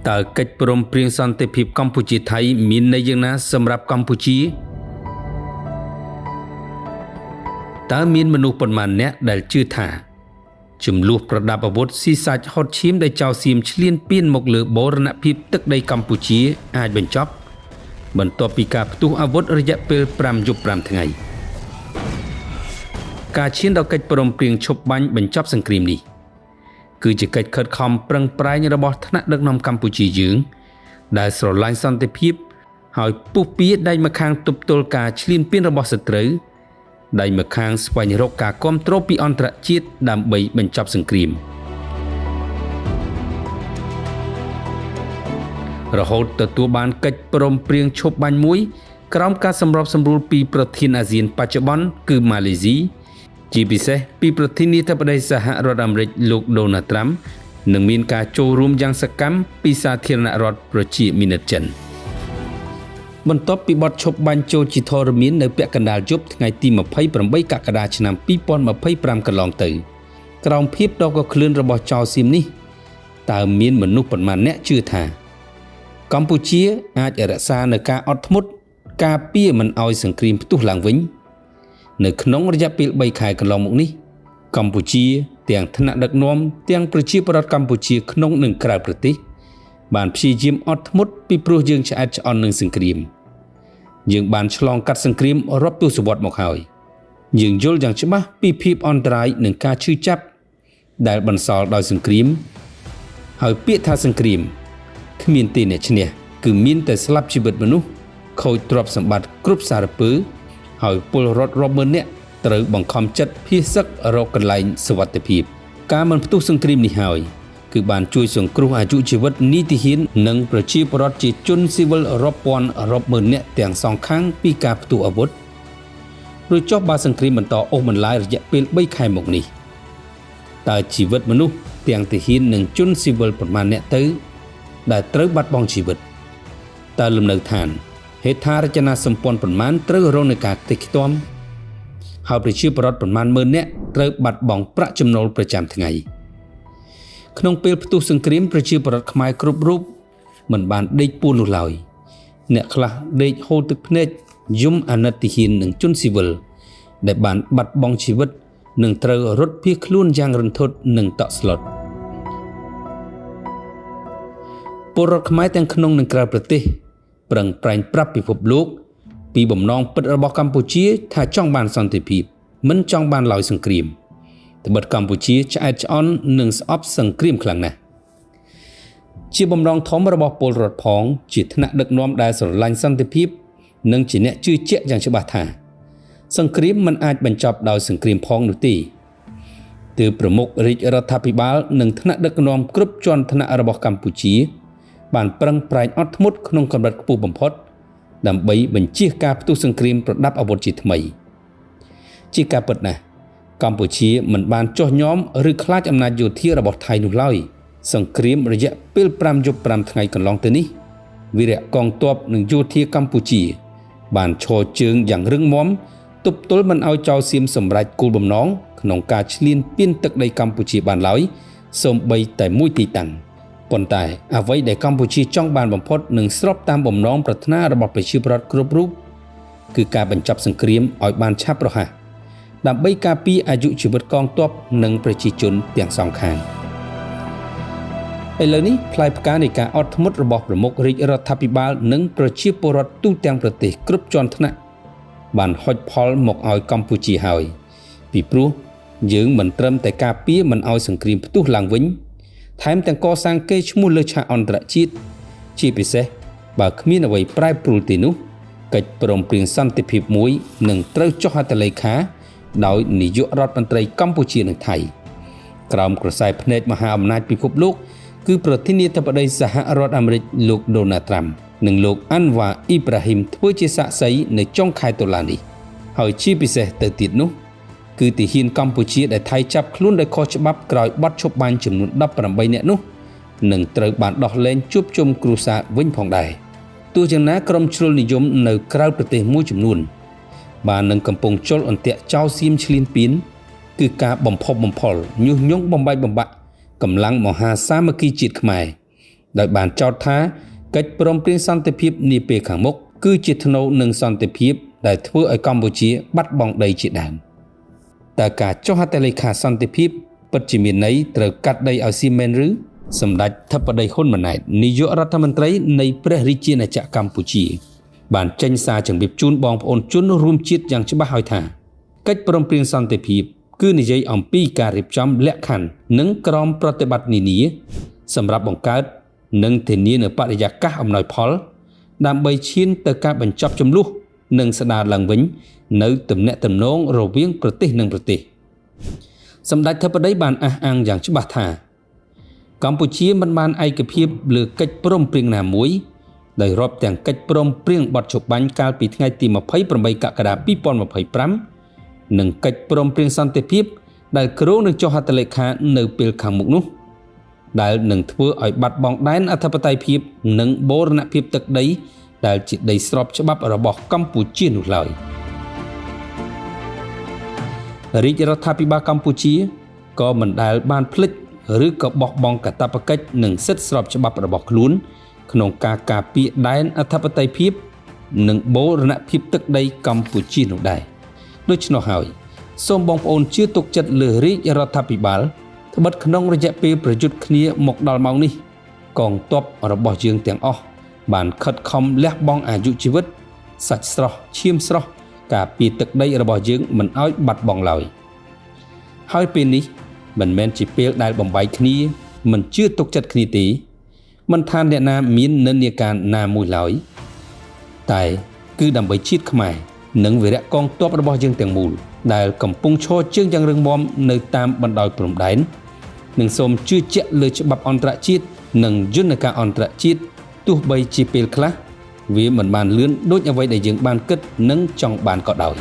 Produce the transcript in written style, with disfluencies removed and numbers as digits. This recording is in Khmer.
តើកិច្ចព្រមព្រៀងសន្តិភាពកម្ពុជាថៃមានន័យយ៉ាងណាសម្រាប់កម្ពុជាតើមានមនុស្សប៉ុន្មានអ្នកដែលជឿថាចំនួនប្រដាប់អាវុធស៊ីសាច់ហត់ឈាមដែលចៅសៀមឈ្លានពានមកលើបូរណភាពទឹកដីកម្ពុជាអាចបញ្ចប់បន្ទាប់ពីការផ្ទុះអាវុធរយៈពេល5យប់5ថ្ងៃការឈានដល់កិច្ចព្រមព្រៀងឈប់បាញ់បញ្ចប់សង្គ្រាមនេះគឺជាកិច្ចខិតខំប្រឹងប្រែងរបស់ថ្នាក់ដឹកនាំកម្ពុជាយើងដែលស្រឡាញ់សន្តិភាពហើយពុះពៀដៃម្ខាងទប់ទល់ការឈ្លានពានរបស់សត្រូវដៃម្ខាងស្វែងរកការគាំទ្រពីអន្តរជាតិដើម្បីបញ្ចប់សង្គ្រាមរហូតទទួលបានកិច្ចព្រមព្រៀងឈប់បាញ់មួយក្រោមការសម្របសម្រួលពីប្រធានអាស៊ានបច្ចុប្បន្នគឺម៉ាឡេស៊ីជាពិសេសពីប្រធានាធិបតីសហរដ្ឋអាមេរិកលោកដូណាល់ត្រាំនិងមានការចូលរួមយ៉ាងសកម្មពីសាធារណរដ្ឋប្រជាមានិតចិនបន្ទាប់ពីបទឈប់បាញ់ចូលជាធរមាននៅពាក់កណ្ដាលយប់ថ្ងៃទី28កក្កដាឆ្នាំ2025កន្លងទៅក្រោមភាពដ៏កក្លឿនរបស់ចៅសៀមនេះតើមានមនុស្សប៉ុន្មានអ្នកជឿថាកម្ពុជាអាចរក្សានូវការអត់ធ្មត់ការពារមិនឲ្យសង្គ្រាមផ្ទុះឡើងវិញនៅក្នុងរយៈពេល3ខែកន្លងមកនេះកម្ពុជាទាំងថ្នាក់ដឹកនាំទាំងប្រជាពលរដ្ឋកម្ពុជាក្នុងនិងក្រៅប្រទេសបានព្យាយាមអត់ធ្មត់ពីព្រោះយើងឆ្អែតឆ្អន់នឹងសង្គ្រាមយើងបានឆ្លងកាត់សង្គ្រាមរាប់ទសវត្សរ៍មកហើយយើងយល់យ៉ាងច្បាស់ពីភាពអន្តរាយនិងការឈឺចាប់ដែលបន្សល់ដោយសង្គ្រាមហើយពាក្យថាសង្គ្រាមគ្មានទេអ្នកឈ្នះគឺមានតែស្លាប់ជីវិតមនុស្សខូចទ្រព្យសម្បត្តិគ្រប់សារពើហើយពលរដ្ឋរាប់ម៉ឺននាក់ត្រូវបង្ខំចិត្តភៀសសឹករកកន្លែងសុវត្ថិភាពការមិនផ្ទុះសង្គ្រាមនេះហើយគឺបានជួយសង្គ្រោះអាយុជីវិតនីតិហ៊ាននិងប្រជាពលរដ្ឋជាជនស៊ីវិលរាប់ពាន់រាប់ម៉ឺននាក់ទាំងសងខាងពីការផ្ទុះអាវុធរួចចុះបើសង្គ្រាមបន្តអូសបន្លាយរយៈពេល3ខែមកនេះតើជីវិតមនុស្សទាំងទាហាននិងជនស៊ីវិលប្រមាណអ្នកទៅដែលត្រូវបាត់បង់ជីវិតតើលំនៅឋានហេដ្ឋារចនាសម្ព័ន្ធប្រមាណត្រូវរងនឹងការខ្ទេចខ្ទាំហើយប្រជាពលរដ្ឋប្រមាណម៉ឺននាក់ត្រូវបាត់បង់ប្រាក់ចំណូលប្រចាំថ្ងៃក្នុងពេលផ្ទុះសង្គ្រាមប្រជាពលរដ្ឋខ្មែរគ្រប់រូបមិនបានដេកពួននោះឡើយអ្នកខ្លះដេកហូរទឹកភ្នែកយំអាណិតទាហាននិងជនស៊ីវិលដែលបានបាត់បង់ជីវិតនិងត្រូវរត់ភៀសខ្លួនយ៉ាងរន្ធត់និងតក់ស្លុតពលរដ្ឋខ្មែរទាំងក្នុងនិងក្រៅប្រទេសប្រឹងប្រែងប្រាប់ពិភពលោកពីបំណងពិតរបស់កម្ពុជាថាចង់បានសន្តិភាពមិនចង់បានឡើយសង្គ្រាមត្បិតកម្ពុជាឆ្អែតឆ្អន់និងស្អប់សង្គ្រាមខ្លាំងណាស់ជាបំណងធំរបស់ពលរដ្ឋផងជាថ្នាក់ដឹកនាំដែលស្រឡាញ់សន្តិភាពនិងជាអ្នកជឿជាក់យ៉ាងច្បាស់ថាសង្គ្រាមមិនអាចបញ្ចប់ដោយសង្គ្រាមផងនោះទេទើបប្រមុខរាជរដ្ឋាភិបាលនិងថ្នាក់ដឹកនាំគ្រប់ជាន់ថ្នាក់របស់កម្ពុជាបានប្រឹងប្រែងអត់ធ្មត់ក្នុងកម្រិតខ្ពស់បំផុតដើម្បីបញ្ជៀសការផ្ទុះសង្គ្រាមប្រដាប់អាវុធជាថ្មីជាការពិតណាស់កម្ពុជាមិនបានចុះញោមឬខ្លាចអំណាចយោធារបស់ថៃនោះឡើយសង្គ្រាមរយៈពេល5យប់5ថ្ងៃកន្លងទៅនេះវីរៈកងទ័ពនិងយោធាកម្ពុជាបានឈរជើងយ៉ាងរឹងមាំទប់ទល់មិនឲ្យចៅសៀមសម្រេចគោលបំណងក្នុងការឈ្លានពានទឹកដីកម្ពុជាបានឡើយសូម្បីតែមួយទីតាំងប៉ុន្តែអ្វីដែលកម្ពុជាចង់បានបំផុតនិងស្របតាមបំណងប្រាថ្នារបស់ប្រជាពលរដ្ឋគ្រប់រូបគឺការបញ្ចប់សង្គ្រាមឲ្យបានឆាប់រហ័សដើម្បីការពារអាយុជីវិតកងទ័ពនិងប្រជាជនទាំងសងខាងឥឡូវនេះផ្លែផ្កានៃការអត់ធ្មត់របស់ប្រមុខរាជរដ្ឋាភិបាលនិងប្រជាពលរដ្ឋទូទាំងប្រទេសគ្រប់ជាន់ថ្នាក់បានហុចផលមកឲ្យកម្ពុជាហើយពីព្រោះយើងមិនត្រឹមតែការពារមិនឲ្យសង្គ្រាមផ្ទុះឡើងវិញថែមទាំងកសាងកេរ្តិ៍ឈ្មោះលើឆាកអន្តរជាតិជាពិសេសបើគ្មានអ្វីប្រែប្រួលទេនោះកិច្ចព្រមព្រៀងសន្តិភាពមួយនឹងត្រូវចុះហត្ថលេខាដោយនាយករដ្ឋមន្ត្រីកម្ពុជានិងថៃក្រោមក្រសែភ្នែកមហាអំណាចពិភពលោកគឺប្រធានាធិបតីសហរដ្ឋអាមេរិកលោកដូណាល់ត្រាំនិងលោកអាន់វ៉ាអ៊ីប្រាហ៊ីមធ្វើជាសាក្សីនៅចុងខែតុលានេះហើយជាពិសេសទៅទៀតនោះគឺទាហានកម្ពុជាដែលថៃចាប់ខ្លួនដោយខុសច្បាប់ក្រោយបទឈប់បាញ់ចំនួន18នាក់នោះនឹងត្រូវបានដោះលែងជួបជុំគ្រួសារវិញផងដែរទោះយ៉ាងណាក្រុមជ្រុលនិយមនៅក្រៅប្រទេសមួយចំនួនបាននឹងកំពុងជល់អន្ទាក់ចោលសៀមឈ្លានពានគឺការបំផុសបំផុលញុះញង់បំបែកបំបាក់កម្លាំងមហាសាមគ្គីជាតិខ្មែរ ដោយបានចោទថាកិច្ចព្រមព្រៀងសន្តិភាពនាពេលខាងមុខគឺជាថ្នូរនឹងសន្តិភាពដែលធ្វើឲ្យកម្ពុជាបាត់បង់ដីជាដើមតើការចុះហត្ថលេខាសន្តិភាពពិតជាមានន័យត្រូវកាត់ដីឲ្យស៊ីមែនឬសម្ដេចធិបតីហ៊ុនម៉ាណែតនាយករដ្ឋមន្ត្រីនៃព្រះរាជាណាចក្រកម្ពុជាបានចេញសារជម្រាបជូនបងប្អូនជនរួមជាតិយ៉ាងច្បាស់ហើយថាកិច្ចព្រមព្រៀងសន្តិភាពគឺនិយាយអំពីការរៀបចំលក្ខខណ្ឌនិងក្រមប្រតិបត្តិនានាសម្រាប់បង្កើតនិងធានានូវបរិយាកាសអំណោយផលដើម្បីឈានទៅការបញ្ចប់ជម្លោះនិងស្ដារឡើងវិញនៅទំនាក់ទំនងរវាងប្រទេសនិងប្រទេសសម្ដេចធិបតីបានអះអាងយ៉ាងច្បាស់ថាកម្ពុជាមិនបានឯកភាពលើកិច្ចព្រមព្រៀងណាមួយដោយរាប់ទាំងកិច្ចព្រមព្រៀងបទជបាញ់កាលពីថ្ងៃទី28កក្កដា2025និងកិច្ចព្រមព្រៀងសន្តិភាពដែលគ្រោងនឹងចុះហត្ថលេខានៅពេលខាងមុខនោះដែលនឹងធ្វើឲ្យបាត់បង់ដែនអធិបតេយ្យភាពនិងបូរណភាពទឹកដីដែលជាដីស្របច្បាប់របស់កម្ពុជានោះឡើយរាជរដ្ឋាភិបាលកម្ពុជាក៏មិនដែលបានភ្លេចឬក៏បោះបង់កាតព្វកិច្ចនិងសិទ្ធិស្របច្បាប់របស់ខ្លួនក្នុងការការពារដែនអធិបតេយ្យភាពនិងបូរណភាពទឹកដីកម្ពុជានោះដែរដូច្នោះហើយសូមបងប្អូនជឿទុកចិត្តលើរាជរដ្ឋាភិបាលត្បិតក្នុងរយៈពេលប្រយុទ្ធគ្នាមកដល់ម៉ោងនេះកងទ័ពរបស់យើងទាំងអស់បានខិតខំលះបង់អាយុជីវិតសាច់ស្រស់ឈាមស្រស់ការពារទឹកដីរបស់យើងមិនឲ្យបាត់បង់ឡើយហើយពេលនេះមិនមែនជាពេលដែលបំបីគ្នាមិនជឿទុកចិត្តគ្នាទេមិនថាអ្នកណាមាននិន្នាការណាមួយឡើយតែគឺដើម្បីជាតិខ្មែរនិងវីរៈកងទ័ពរបស់យើងទាំងមូលដែលកំពុងឈរជើងយ៉ាងរឹងមាំនៅតាមបណ្ដោយព្រំដែននិងសូមជឿជាក់លើច្បាប់អន្តរជាតិនិងយន្តការអន្តរជាតិទោះបីជាពេលខ្លះវាមិនបានលឿនដូចអ្វីដែលយើងបានគិតនិងចង់បានក៏ដោយ